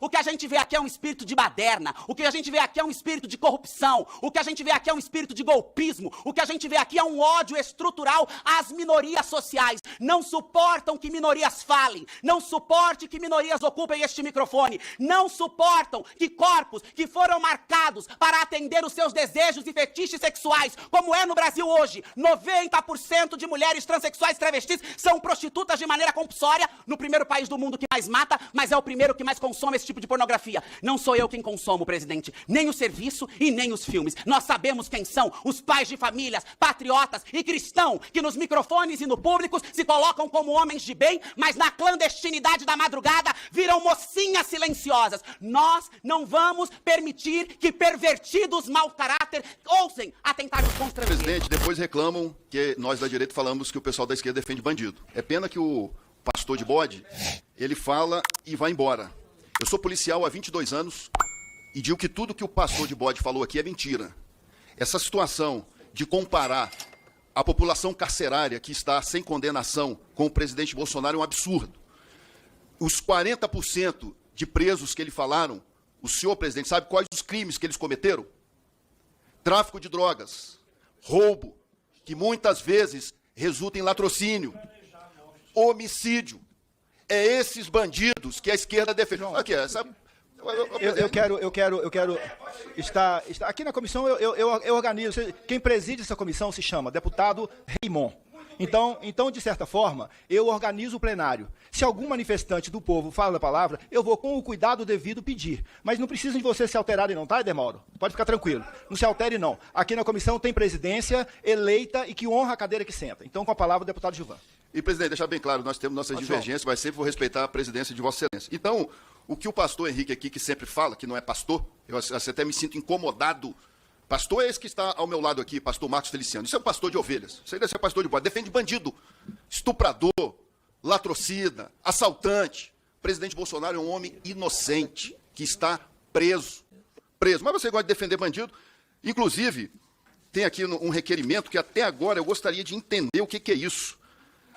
O que a gente vê aqui é um espírito de baderna, o que a gente vê aqui é um espírito de corrupção, o que a gente vê aqui é um espírito de golpismo, o que a gente vê aqui é um ódio estrutural às minorias sociais. Não suportam que minorias falem, não suporte que minorias ocupem este microfone, não suportam que corpos que foram marcados para atender os seus desejos e fetiches sexuais, como é no Brasil hoje, 90% de mulheres transexuais travestis são prostitutas de maneira compulsória, no primeiro país do mundo que mais mata, mas é o primeiro que mais consome esse tipo de pornografia. Não sou eu quem consumo, presidente, nem o serviço e nem os filmes. Nós sabemos quem são os pais de famílias, patriotas e cristãos que nos microfones e no público se colocam como homens de bem, mas na clandestinidade da madrugada viram mocinhas silenciosas. Nós não vamos permitir que pervertidos mau caráter ousem atentar nos constranger. Presidente, depois reclamam que nós da direita falamos que o pessoal da esquerda defende bandido. É pena que o pastor de bode, ele fala e vai embora. Eu sou policial há 22 anos e digo que tudo que o pastor de bode falou aqui é mentira. Essa situação de comparar a população carcerária que está sem condenação com o presidente Bolsonaro é um absurdo. Os 40% de presos que ele falaram, o senhor presidente sabe quais os crimes que eles cometeram? Tráfico de drogas, roubo, que muitas vezes resulta em latrocínio, homicídio. É esses bandidos que a esquerda defende. Aqui, essa... Eu quero estar aqui na comissão. Eu organizo. Quem preside essa comissão se chama deputado Raimon. Então, de certa forma, eu organizo o plenário. Se algum manifestante do povo fala a palavra, eu vou, com o cuidado devido, pedir. Mas não precisa de vocês se alterarem não, tá, Edemaldo? Pode ficar tranquilo. Não se altere, não. Aqui na comissão tem presidência eleita e que honra a cadeira que senta. Então, com a palavra, o deputado Gilvan. E, presidente, deixar bem claro, nós temos nossas divergências, mas sempre vou respeitar a presidência de Vossa Excelência. Então, o que o pastor Henrique aqui, que sempre fala, que não é pastor, eu até me sinto incomodado. Pastor é esse que está ao meu lado aqui, pastor Marcos Feliciano. Isso é um pastor de ovelhas. Isso aí deve ser pastor de bode. Defende bandido, estuprador, latrocida, assaltante. O presidente Bolsonaro é um homem inocente, que está preso. Mas você gosta de defender bandido? Inclusive, tem aqui um requerimento que até agora eu gostaria de entender o que é isso.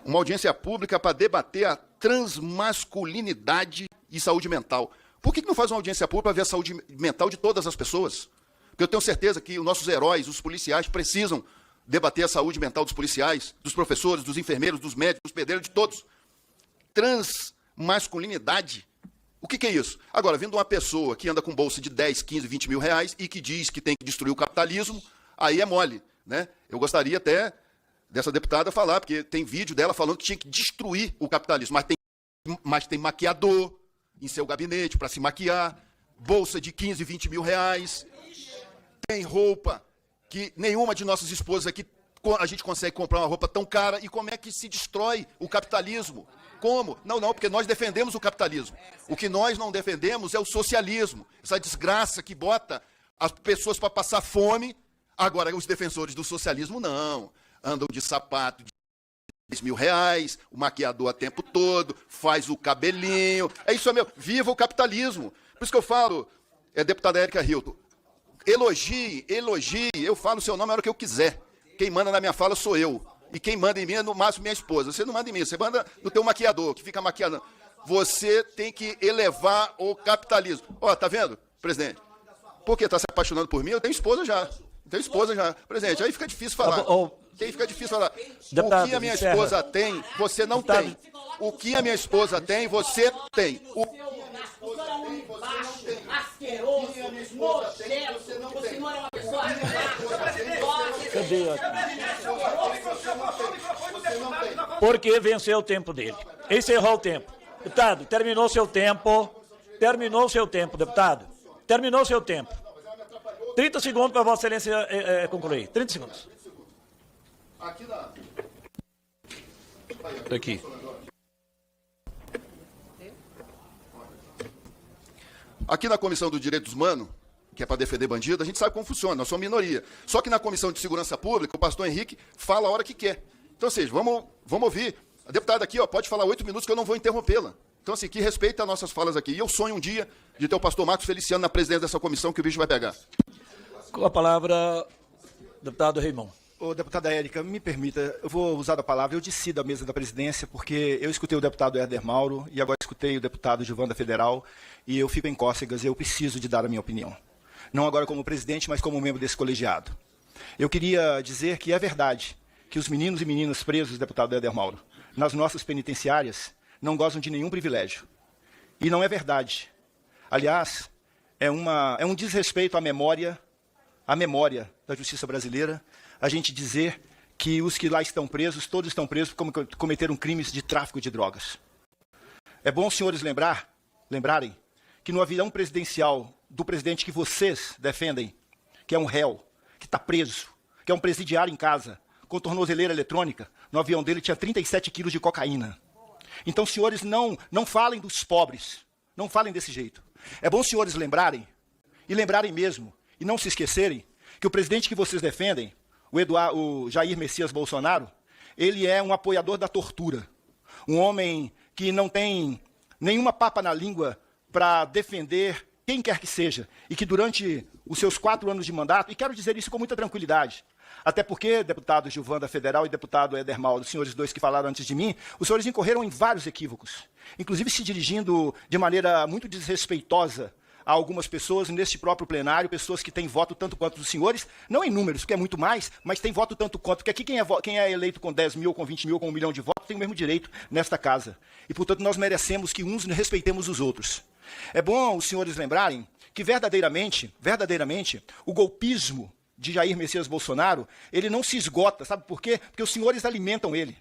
Uma audiência pública para debater a transmasculinidade e saúde mental. Por que não faz uma audiência pública para ver a saúde mental de todas as pessoas? Porque eu tenho certeza que os nossos heróis, os policiais, precisam debater a saúde mental dos policiais, dos professores, dos enfermeiros, dos médicos, dos pedreiros, de todos. Transmasculinidade. O que é isso? Agora, vindo uma pessoa que anda com bolsa de 10, 15, 20 mil reais e que diz que tem que destruir o capitalismo, aí é mole, né? Eu gostaria até dessa deputada falar, porque tem vídeo dela falando que tinha que destruir o capitalismo, mas tem maquiador em seu gabinete para se maquiar, bolsa de 15, 20 mil reais, tem roupa que nenhuma de nossas esposas aqui a gente consegue comprar uma roupa tão cara. E como é que se destrói o capitalismo? Como? Não, porque nós defendemos o capitalismo. O que nós não defendemos é o socialismo, essa desgraça que bota as pessoas para passar fome. Agora, os defensores do socialismo não. Andam de sapato de 10 mil reais, o maquiador a tempo todo, faz o cabelinho. É isso mesmo. Viva o capitalismo. Por isso que eu falo, deputada Érica Hilton, elogie, eu falo o seu nome a hora que eu quiser. Quem manda na minha fala sou eu. E quem manda em mim é, no máximo, minha esposa. Você não manda em mim, você manda no teu maquiador, que fica maquiando. Você tem que elevar o capitalismo. Ó, tá vendo, presidente? Por que tá se apaixonando por mim? Eu tenho esposa já. Presidente, aí fica difícil falar. Aí fica difícil falar. Deputado, o que a minha esposa tem, você não tem. O que a minha esposa tem, você tem. O que a minha esposa tem, você não tem. Asqueroso, nojento, o senhor é uma pessoa... Porque venceu o tempo dele. Encerrou o tempo. Deputado, terminou seu tempo. Deputado. Terminou seu tempo. 30 segundos para Vossa Excelência concluir. 30 segundos. Aqui. Aqui na Comissão dos Direitos Humanos, que é para defender bandido, a gente sabe como funciona, nós somos minoria. Só que na Comissão de Segurança Pública, o pastor Henrique fala a hora que quer. Então, ou seja, vamos ouvir. A deputada aqui pode falar 8 minutos que eu não vou interrompê-la. Então, assim, que respeita as nossas falas aqui. E eu sonho um dia de ter o pastor Marcos Feliciano na presidência dessa comissão, que o bicho vai pegar. Com a palavra, deputado Raimon. Ô, deputada Érica, me permita, eu vou usar a palavra, eu desci da mesa da presidência, porque eu escutei o deputado Herder Mauro e agora escutei o deputado Gilvan da Federal, e eu fico em cócegas e eu preciso de dar a minha opinião. Não agora como presidente, mas como membro desse colegiado. Eu queria dizer que é verdade que os meninos e meninas presos, deputado Herder Mauro, nas nossas penitenciárias, não gozam de nenhum privilégio. E não é verdade. Aliás, é um desrespeito à memória da justiça brasileira, a gente dizer que os que lá estão presos, todos estão presos porque cometeram crimes de tráfico de drogas. É bom os senhores lembrarem que no avião presidencial do presidente que vocês defendem, que é um réu, que está preso, que é um presidiário em casa, com tornozeleira eletrônica, no avião dele tinha 37 quilos de cocaína. Então, senhores, não falem dos pobres, não falem desse jeito. É bom os senhores lembrarem, e lembrarem mesmo, e não se esquecerem, que o presidente que vocês defendem, o Jair Messias Bolsonaro, ele é um apoiador da tortura. Um homem que não tem nenhuma papa na língua para defender quem quer que seja, e que durante os seus 4 anos de mandato, e quero dizer isso com muita tranquilidade, até porque, deputado Gilvan da Federal e deputado Herder Mauro, os senhores dois que falaram antes de mim, os senhores incorreram em vários equívocos, inclusive se dirigindo de maneira muito desrespeitosa a algumas pessoas neste próprio plenário, pessoas que têm voto tanto quanto os senhores, não em números, que é muito mais, mas tem voto tanto quanto, porque aqui quem é eleito com 10 mil, com 20 mil, com 1 milhão de votos, tem o mesmo direito nesta casa. E, portanto, nós merecemos que uns respeitemos os outros. É bom os senhores lembrarem que, verdadeiramente, o golpismo de Jair Messias Bolsonaro, ele não se esgota, sabe por quê? Porque os senhores alimentam ele.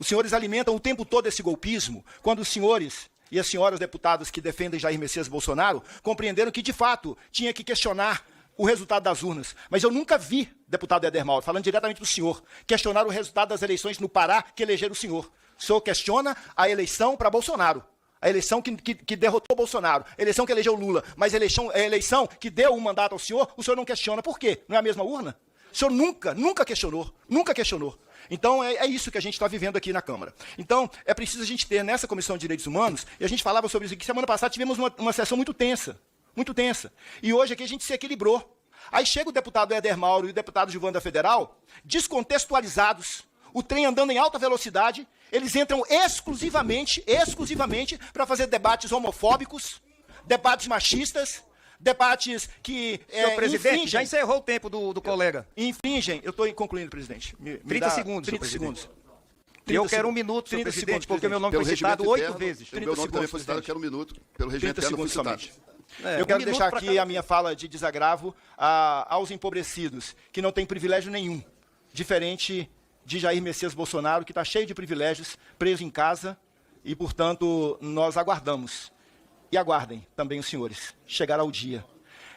Os senhores alimentam o tempo todo esse golpismo, quando os senhores e as senhoras deputadas que defendem Jair Messias Bolsonaro compreenderam que, de fato, tinha que questionar o resultado das urnas. Mas eu nunca vi, deputado Herder Mauro, falando diretamente do senhor, questionar o resultado das eleições no Pará que elegeram o senhor. O senhor questiona a eleição para Bolsonaro. A eleição que derrotou Bolsonaro, a eleição que elegeu Lula, mas a eleição que deu um mandato ao senhor, o senhor não questiona. Por quê? Não é a mesma urna? O senhor nunca questionou. Então, é isso que a gente está vivendo aqui na Câmara. Então, é preciso a gente ter nessa Comissão de Direitos Humanos, e a gente falava sobre isso aqui, semana passada tivemos uma sessão muito tensa. E hoje aqui a gente se equilibrou. Aí chega o deputado Herder Mauro e o deputado Gilvan da Federal, descontextualizados, o trem andando em alta velocidade, eles entram exclusivamente para fazer debates homofóbicos, debates machistas, debates que... Senhor presidente, infringem, já encerrou o tempo do colega. Infringem, eu estou concluindo, presidente. 30 segundos, 30 segundos. Eu quero 1 minuto, senhor presidente, porque meu nome Pelo foi citado regimento 8 vezes. Meu nome também foi citado, eu quero 1 minuto. Pelo regimento 30 interno foi segundos citado. somente. Eu quero deixar aqui a minha fala de desagravo aos empobrecidos, que não têm privilégio nenhum, diferente de Jair Messias Bolsonaro, que está cheio de privilégios, preso em casa, e, portanto, nós aguardamos. E aguardem também os senhores, chegará o dia.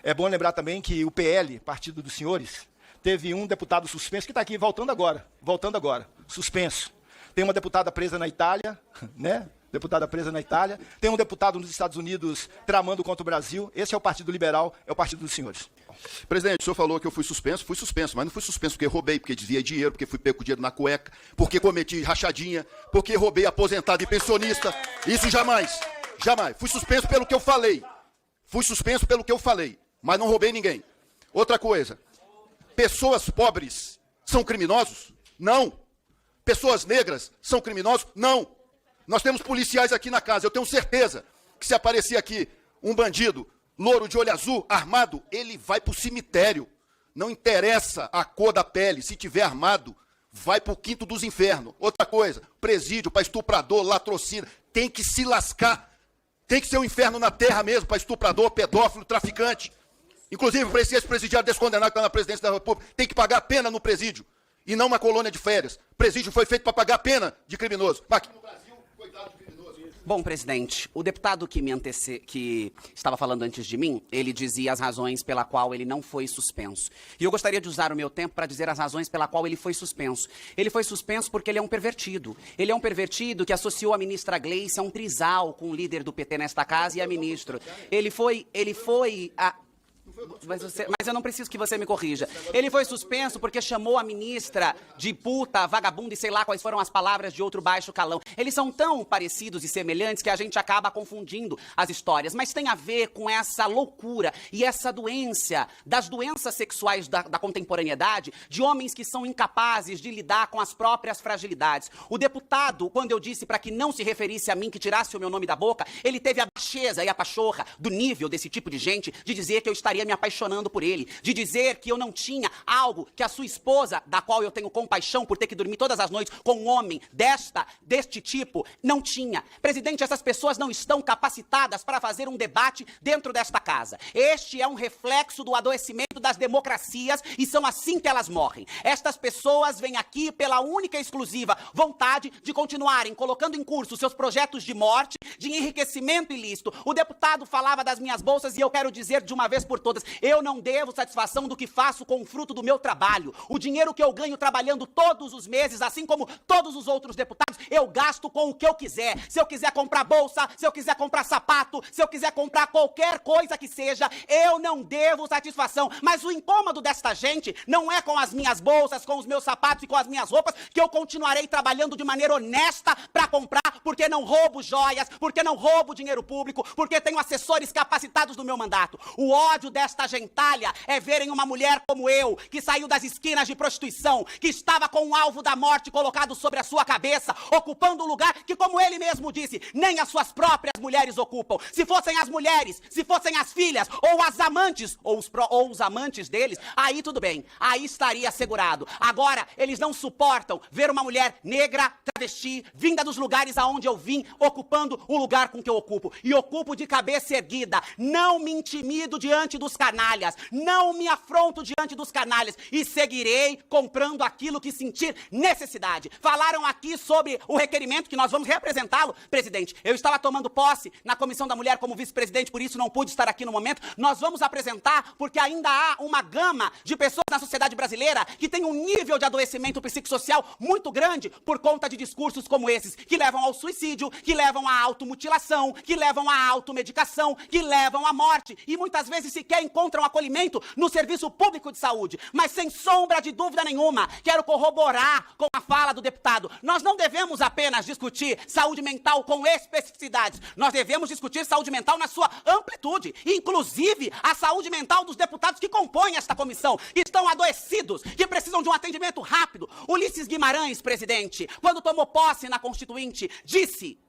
É bom lembrar também que o PL, partido dos senhores, teve um deputado suspenso, que está aqui, voltando agora, suspenso. Tem uma deputada presa na Itália, né? Tem um deputado nos Estados Unidos tramando contra o Brasil. Esse é o Partido Liberal, é o partido dos senhores. Presidente, o senhor falou que eu fui suspenso, mas não fui suspenso porque roubei, porque desviei dinheiro, porque fui pego com dinheiro na cueca, porque cometi rachadinha, porque roubei aposentado e pensionista. Isso jamais. Fui suspenso pelo que eu falei. Mas não roubei ninguém. Outra coisa, pessoas pobres são criminosos? Não. Pessoas negras são criminosos? Não. Nós temos policiais aqui na casa, eu tenho certeza que se aparecer aqui um bandido, louro de olho azul, armado, ele vai para o cemitério. Não interessa a cor da pele, se tiver armado, vai para o quinto dos infernos. Outra coisa, presídio para estuprador, latrocínio, tem que se lascar. Tem que ser um inferno na terra mesmo para estuprador, pedófilo, traficante. Inclusive, para esse presidiário descondenado que está na presidência da República, tem que pagar a pena no presídio, e não uma colônia de férias. Presídio foi feito para pagar a pena de criminoso. Aqui no Brasil, coitado de criminoso. Bom, presidente, o deputado que estava falando antes de mim, ele dizia as razões pela qual ele não foi suspenso. E eu gostaria de usar o meu tempo para dizer as razões pela qual ele foi suspenso. Ele foi suspenso porque ele é um pervertido. Ele é um pervertido que associou a ministra Gleice a um trisal com o líder do PT nesta casa e a ministro. Ele foi Mas eu não preciso que você me corrija. Ele foi suspenso porque chamou a ministra de puta, vagabunda e sei lá quais foram as palavras de outro baixo calão. Eles são tão parecidos e semelhantes que a gente acaba confundindo as histórias. Mas tem a ver com essa loucura e essa doença, das doenças sexuais da contemporaneidade, de homens que são incapazes de lidar com as próprias fragilidades. O deputado, quando eu disse para que não se referisse a mim, que tirasse o meu nome da boca, ele teve a baixeza e a pachorra do nível desse tipo de gente de dizer que eu estaria me apaixonando por ele, de dizer que eu não tinha algo que a sua esposa, da qual eu tenho compaixão por ter que dormir todas as noites com um homem deste tipo, não tinha. Presidente, essas pessoas não estão capacitadas para fazer um debate dentro desta casa. Este é um reflexo do adoecimento das democracias e são assim que elas morrem. Estas pessoas vêm aqui pela única e exclusiva vontade de continuarem colocando em curso seus projetos de morte, de enriquecimento ilícito. O deputado falava das minhas bolsas e eu quero dizer de uma vez por todas, eu não devo satisfação do que faço com o fruto do meu trabalho. O dinheiro que eu ganho trabalhando todos os meses, assim como todos os outros deputados, eu gasto com o que eu quiser. Se eu quiser comprar bolsa, se eu quiser comprar sapato, se eu quiser comprar qualquer coisa que seja, eu não devo satisfação. Mas o incômodo desta gente não é com as minhas bolsas, com os meus sapatos e com as minhas roupas, que eu continuarei trabalhando de maneira honesta para comprar, porque não roubo joias, porque não roubo dinheiro público, porque tenho assessores capacitados no meu mandato. O ódio desta gentalha é verem uma mulher como eu, que saiu das esquinas de prostituição, que estava com o alvo da morte colocado sobre a sua cabeça, ocupando um lugar que, como ele mesmo disse, nem as suas próprias mulheres ocupam. Se fossem as mulheres, se fossem as filhas, ou as amantes, ou os amantes deles, aí tudo bem, aí estaria assegurado. Agora, eles não suportam ver uma mulher negra, travesti, vinda dos lugares aonde eu vim, ocupando o lugar com que eu ocupo. E ocupo de cabeça erguida. Não me intimido diante dos canalhas. Não me afronto diante dos canalhas. E seguirei comprando aquilo que sentir necessidade. Falaram aqui sobre o requerimento que nós vamos representá-lo, presidente. Eu estava tomando posse na Comissão da Mulher como vice-presidente, por isso não pude estar aqui no momento. Nós vamos apresentar porque ainda há uma gama de pessoas na sociedade brasileira que tem um nível de adoecimento psicossocial muito grande por conta de discursos como esses, que levam ao suicídio, que levam à automutilação, que levam à automedicação, que levam à morte e muitas vezes sequer encontram acolhimento no serviço público de saúde. Mas sem sombra de dúvida nenhuma, quero corroborar com a fala do deputado. Nós não devemos apenas discutir saúde mental com especificidades. Nós devemos discutir saúde mental na sua amplitude, inclusive a saúde mental dos deputados que compõem esta comissão, que estão adoecidos, que precisam de um atendimento rápido. Ulisses Guimarães, presidente, quando tomou posse na Constituinte, disse: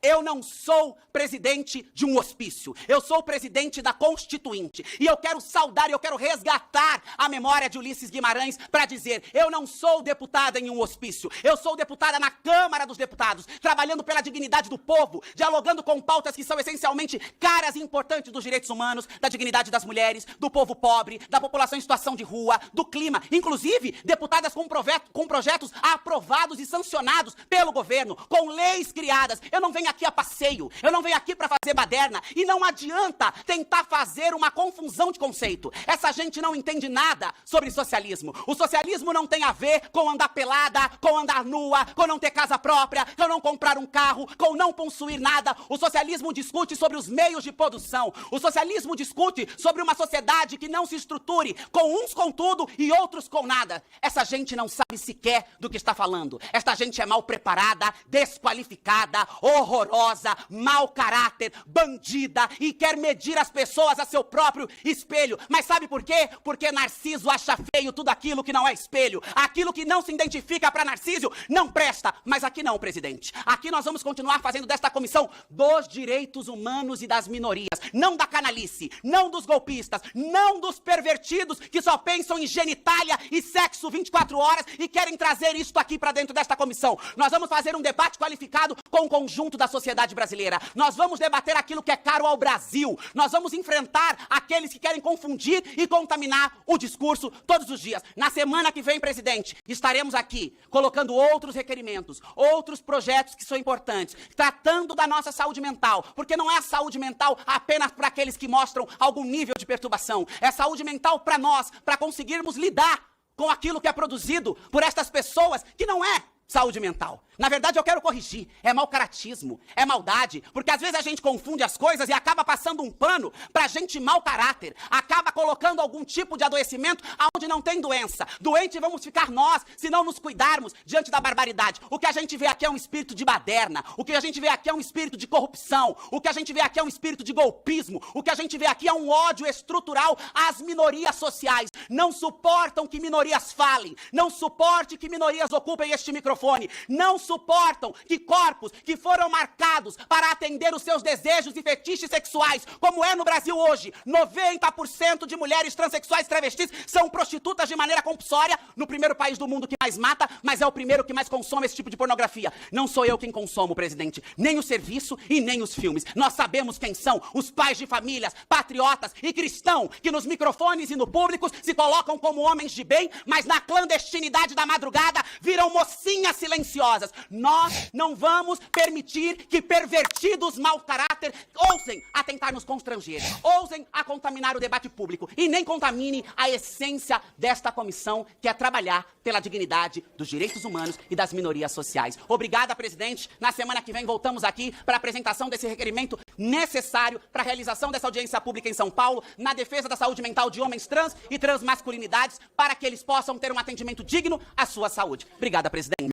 eu não sou presidente de um hospício, eu sou presidente da Constituinte. E eu quero saudar, eu quero resgatar a memória de Ulisses Guimarães para dizer: eu não sou deputada em um hospício, eu sou deputada na Câmara dos Deputados, trabalhando pela dignidade do povo, dialogando com pautas que são essencialmente caras e importantes dos direitos humanos, da dignidade das mulheres, do povo pobre, da população em situação de rua, do clima. Inclusive, deputadas com projetos aprovados e sancionados pelo governo, com leis criadas. Eu não venho aqui a passeio, eu não venho aqui para fazer baderna e não adianta tentar fazer uma confusão de conceito. Essa gente não entende nada sobre socialismo. O socialismo não tem a ver com andar pelada, com andar nua, com não ter casa própria, com não comprar um carro, com não possuir nada. O socialismo discute sobre os meios de produção. O socialismo discute sobre uma sociedade que não se estruture com uns com tudo e outros com nada. Essa gente não sabe sequer do que está falando. Esta gente é mal preparada, desqualificada, horrorosa, mau caráter, bandida e quer medir as pessoas a seu próprio espelho. Mas sabe por quê? Porque Narciso acha feio tudo aquilo que não é espelho. Aquilo que não se identifica para Narciso não presta. Mas aqui não, presidente. Aqui nós vamos continuar fazendo desta comissão dos direitos humanos e das minorias. Não da canalice, não dos golpistas, não dos pervertidos que só pensam em genitália e sexo 24 horas e querem trazer isto aqui para dentro desta comissão. Nós vamos fazer um debate qualificado com o conjunto da sociedade brasileira. Nós vamos debater aquilo que é caro ao Brasil. Nós vamos enfrentar aqueles que querem confundir e contaminar o discurso todos os dias. Na semana que vem, presidente, estaremos aqui colocando outros requerimentos, outros projetos que são importantes, tratando da nossa saúde mental, porque não é saúde mental apenas para aqueles que mostram algum nível de perturbação. É saúde mental para nós, para conseguirmos lidar com aquilo que é produzido por estas pessoas que não é saúde mental. Na verdade, eu quero corrigir. É mau caratismo, é maldade, porque às vezes a gente confunde as coisas e acaba passando um pano pra gente mau caráter. Acaba colocando algum tipo de adoecimento onde não tem doença. Doente vamos ficar nós, se não nos cuidarmos diante da barbaridade. O que a gente vê aqui é um espírito de baderna. O que a gente vê aqui é um espírito de corrupção. O que a gente vê aqui é um espírito de golpismo. O que a gente vê aqui é um ódio estrutural às minorias sociais. Não suportam que minorias falem. Não suporte que minorias ocupem este microfone. Não suportam que corpos que foram marcados para atender os seus desejos e fetiches sexuais, como é no Brasil hoje, 90% de mulheres transexuais e travestis são prostitutas de maneira compulsória, no primeiro país do mundo que mais mata, mas é o primeiro que mais consome esse tipo de pornografia. Não sou eu quem consumo, presidente, nem o serviço e nem os filmes. Nós sabemos quem são os pais de famílias, patriotas e cristãos que nos microfones e no público se colocam como homens de bem, mas na clandestinidade da madrugada viram mocinhas silenciosas. Nós não vamos permitir que pervertidos mau caráter ousem a tentar nos constranger, ousem a contaminar o debate público e nem contamine a essência desta comissão, que é trabalhar pela dignidade dos direitos humanos e das minorias sociais. Obrigada, presidente. Na semana que vem voltamos aqui para a apresentação desse requerimento necessário para a realização dessa audiência pública em São Paulo, na defesa da saúde mental de homens trans e transmasculinidades, para que eles possam ter um atendimento digno à sua saúde. Obrigada, presidente.